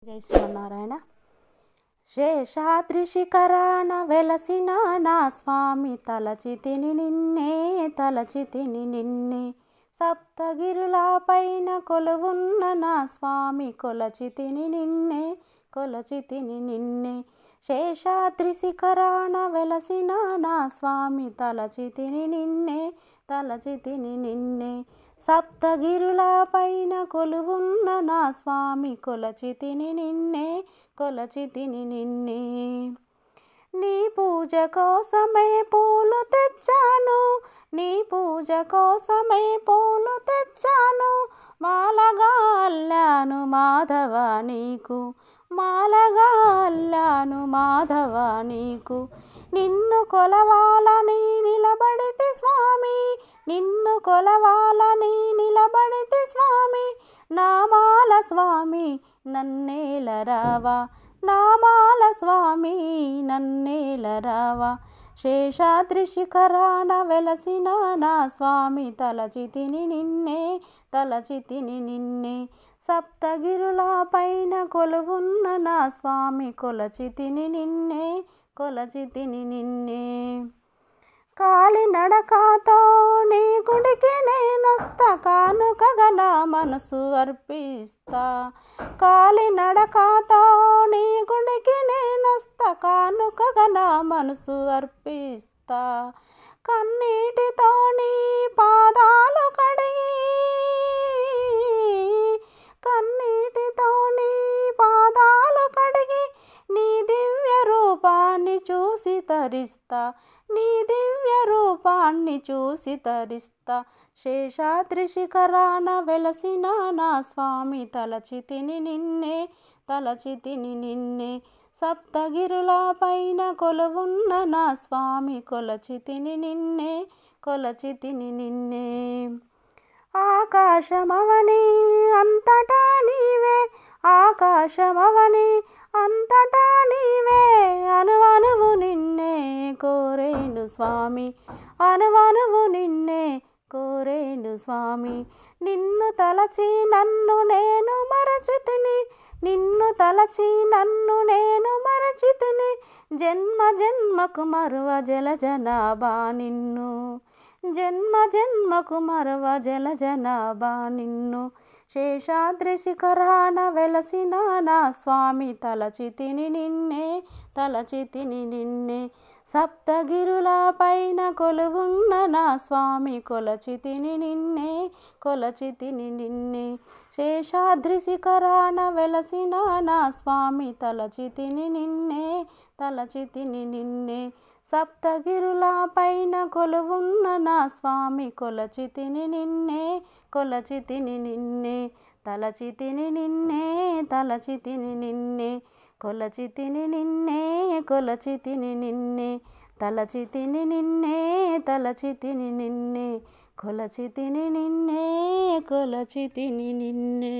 జై శ్రీమన్నారాయణ. శేషాద్రి శిఖరాన వెలసిన నా స్వామి, తలచితిని నిన్నే తలచితిని నిన్నే. సప్తగిరుల పైన కొలువున్న నా స్వామి, కొలచితిని నిన్నే కొలచితిని నిన్నే. శేషాద్రి శిఖరాన వెలసిన నా స్వామి, తలచితిని నిన్నే తలచితిని నిన్నే. సప్తగిరుల పైన కొలువున్న నా స్వామి, కొలచితిని నిన్నే కొలచితిని నిన్నే. నీ పూజ కోసమే పూలు తెచ్చాను, నీ పూజ కోసమే పూలు తెచ్చాను. మాలగా అల్లాను మాధవ నీకు, మాలగా అల్లాను మాధవ నీకు. నిన్ను కొలవాలని నిలబడితే స్వామి, నిన్ను కొలవాలని నిలబడితే స్వామి. నామాల స్వామి నన్నేలరావా, నామాల స్వామి నన్నేలరావా. శేషాద్రి శిఖరాన వెలసిన నా స్వామి, తలచితిని నిన్నే తలచితిని నిన్నే. సప్తగిరుల పైన కొలువున్న నా స్వామి, కొలచితిని నిన్నే కొలచితిని నిన్నే. కాలినడకతో నీ గుడికి నేనొస్తా, కానుకగా నా మనసు అర్పిస్తా. కాలినడకతో నీ గుడికి నేనొస్తా, కానుకగా నా మనసు అర్పిస్తా. కన్నీటితో నీ పాదాలు కడిగి, కన్నీటితో నీ పాదాలు కడిగి, నీ దివ్య రూపాన్ని చూసి తరిస్తా, నీ దివ్య రూపాన్ని చూసి తరిస్తా. శేషాద్రి శిఖరాన వెలసిన నా స్వామి, తలచితిని నిన్నే తలచితిని నిన్నే. సప్తగిరుల పైన కొలువున్న నా స్వామి, కొలచితిని నిన్నే కొలచితిని నిన్నే. ఆకాశమవని అంతటా నీవే, ఆకాశమవని అంతటా నీవే. అనువనువు నిన్నే కోరేను స్వామి, అనువనువు నిన్నే కోరేను స్వామి. నిన్ను తలచి నన్ను నేను మరచితిని, నిన్ను తలచి నన్ను నేను మరచితిని. జన్మ జన్మకు మరువ జలజనాభా నిన్ను, జన్మ జన్మకు మరువ జలజనాభా నిన్ను. శేషాద్రి శిఖరాన వెలసిన నా స్వామి, తలచితిని నిన్నే తలచితిని నిన్నే. సప్తగిరుల పైన కొలువున్న నా స్వామి, కొలచితిని నిన్నే కొలచితిని నిన్నే. శేషాద్రి శిఖరాన వెలసిన నా స్వామి, తలచితిని నిన్నే తలచితిని నిన్నే. సప్తగిరుల పైన కొలువున్న నా స్వామి, కొలచితిని నిన్నే కొలచితిని నిన్నే. తలచితిని నిన్నే తలచితిని నిన్నే, కొలచితిని నిన్నే కొలచితిని నిన్నే. తలచితిని నిన్నే తలచితిని నిన్నే, కొలచితిని నిన్నే కొలచితిని నిన్నే.